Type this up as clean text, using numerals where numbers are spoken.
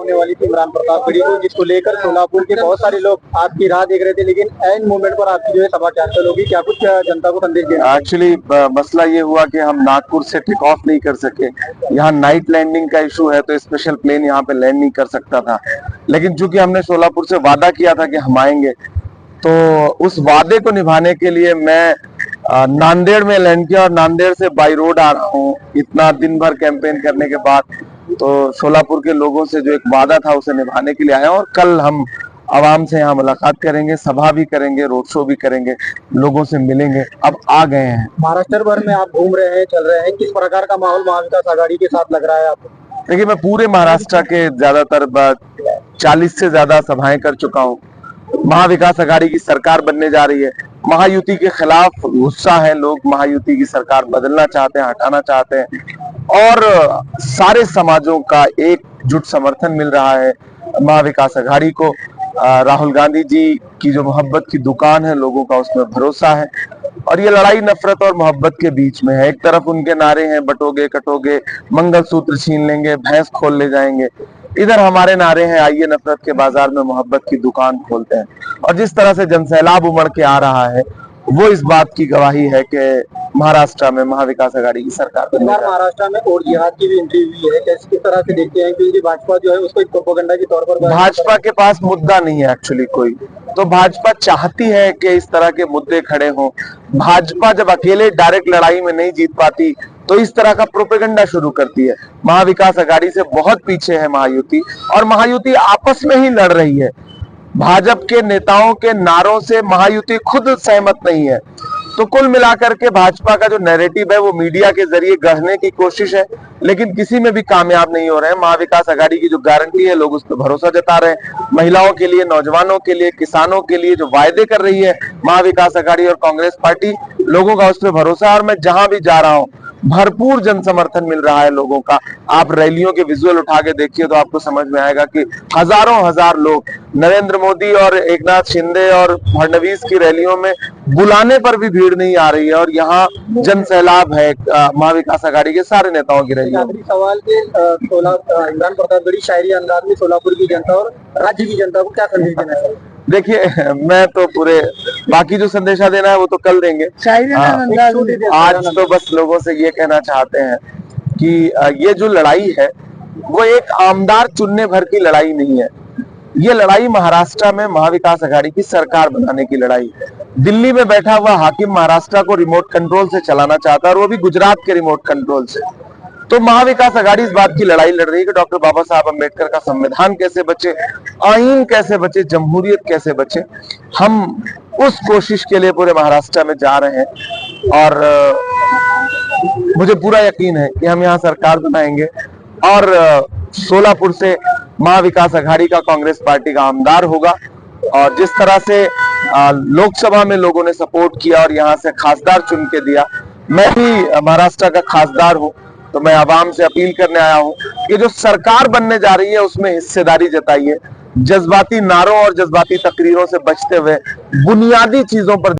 होने वाली थी इमरान प्रतापगढ़ी को, जिसको लेकर सोलापुर के बहुत सारे लोग आपकी राह देख रहे थे, लेकिन एंड मोमेंट पर आपकी जो है सभा कैंसिल होगी। क्या कुछ जनता को संदेश देना? एक्चुअली मसला ये हुआ कि हम नागपुर से टेक ऑफ नहीं कर सके। यहाँ नाइट लैंडिंग का इशू है, तो स्पेशल प्लेन यहाँ पे लैंड नहीं कर सकता था। लेकिन चूंकि हमने सोलापुर से वादा किया था कि हम आएंगे, तो उस वादे को निभाने के लिए मैं नांदेड़ में लैंड किया और नांदेड़ से बाई रोड आ रहा हूँ। इतना दिन भर कैंपेन करने के बाद तो सोलापुर के लोगों से जो एक वादा था उसे निभाने के लिए आया, और कल हम आवाम से यहाँ मुलाकात करेंगे, सभा भी करेंगे, रोड शो भी करेंगे, लोगों से मिलेंगे। अब आ गए हैं। महाराष्ट्र भर में आप घूम रहे हैं, चल रहे हैं, किस प्रकार का माहौल महाविकास आघाड़ी के साथ लग रहा है आपको? देखिए, मैं पूरे महाराष्ट्र के ज्यादातर 40 से ज्यादा सभाएं कर चुका हूँ। महाविकास आघाड़ी की सरकार बनने जा रही है। महायुति के खिलाफ गुस्सा है, लोग महायुति की सरकार बदलना चाहते हैं, हटाना चाहते हैं, और सारे समाजों का एकजुट समर्थन मिल रहा है महाविकास आघाड़ी को। राहुल गांधी जी की जो मोहब्बत की दुकान है, लोगों का उसमें भरोसा है, और ये लड़ाई नफरत और मोहब्बत के बीच में है। एक तरफ उनके नारे हैं, बटोगे कटोगे, मंगलसूत्र छीन लेंगे, भैंस खोल ले जाएंगे। इधर हमारे नारे हैं, आइए नफरत के बाजार में मोहब्बत की दुकान खोलते हैं। और जिस तरह से जनसैलाब उमड़ के आ रहा है, वो इस बात की गवाही है कि महाराष्ट्र में महाविकास आघाड़ी की सरकार बनी है। महाराष्ट्र में और जिहाद की भी एंट्री हुई है, किस तरह से देखते हैं? क्योंकि भाजपा जो है उसको एक प्रोपेगेंडा के तौर पर, भाजपा के पास मुद्दा नहीं है एक्चुअली कोई, तो भाजपा चाहती है कि इस तरह के मुद्दे खड़े हों। भाजपा जब अकेले डायरेक्ट लड़ाई में नहीं जीत पाती, तो इस तरह का प्रोपेगेंडा शुरू करती है। महाविकास आघाड़ी से बहुत पीछे है महायुति, और महायुति आपस में ही लड़ रही है। भाजपा के नेताओं के नारों से महायुति खुद सहमत नहीं है। तो कुल मिलाकर के भाजपा का जो नैरेटिव है वो मीडिया के जरिए गढ़ने की कोशिश है, लेकिन किसी में भी कामयाब नहीं हो रहे हैं। महाविकास आघाड़ी की जो गारंटी है, लोग उस पर भरोसा जता रहे हैं। महिलाओं के लिए, नौजवानों के लिए, किसानों के लिए जो वायदे कर रही है महाविकास आघाड़ी और कांग्रेस पार्टी, लोगों का उस पर भरोसा है। और मैं जहां भी जा रहा हूं, भरपूर जन समर्थन मिल रहा है लोगों का। आप रैलियों के विजुअल उठा के देखिए तो आपको समझ में आएगा कि हजारों हजार लोग नरेंद्र मोदी और एकनाथ शिंदे और फडणवीस की रैलियों में बुलाने पर भी भीड़ नहीं आ रही है, और यहाँ जन सैलाब है महाविकास आघाड़ी के सारे नेताओं की रैलियों में। सवाल के इमरान प्रतापगढ़ी शायरी अंदाज में सोलापुर की जनता और राज्य की जनता को क्या संदेश देना चाहिए? देखिए, मैं तो पूरे बाकी जो संदेशा देना है वो तो कल देंगे। आज तो बस लोगों से ये कहना चाहते हैं कि ये जो लड़ाई है वो एक आमदार चुनने भर की लड़ाई नहीं है। ये लड़ाई महाराष्ट्र में महाविकास आघाड़ी की सरकार बनाने की लड़ाई है। दिल्ली में बैठा हुआ हाकिम महाराष्ट्र को रिमोट कंट्रोल से चलाना चाहता है, और वो भी गुजरात के रिमोट कंट्रोल से। तो महाविकास आघाड़ी इस बात की लड़ाई लड़ रही है कि डॉक्टर बाबा साहब अम्बेडकर का संविधान कैसे बचे, आईन कैसे बचे, जमहूरियत कैसे बचे। हम उस कोशिश के लिए पूरे महाराष्ट्र में जा रहे हैं, और मुझे पूरा यकीन है कि हम यहाँ सरकार बनाएंगे, और सोलापुर से महाविकास आघाड़ी का कांग्रेस पार्टी का आमदार होगा। और जिस तरह से लोकसभा में लोगों ने सपोर्ट किया और यहाँ से खासदार चुन के दिया, मैं भी महाराष्ट्र का खासदार हूँ, तो मैं आवाम से अपील करने आया हूँ कि जो सरकार बनने जा रही है उसमें हिस्सेदारी जताइए। जज्बाती नारों और जज्बाती तकरीरों से बचते हुए बुनियादी चीजों पर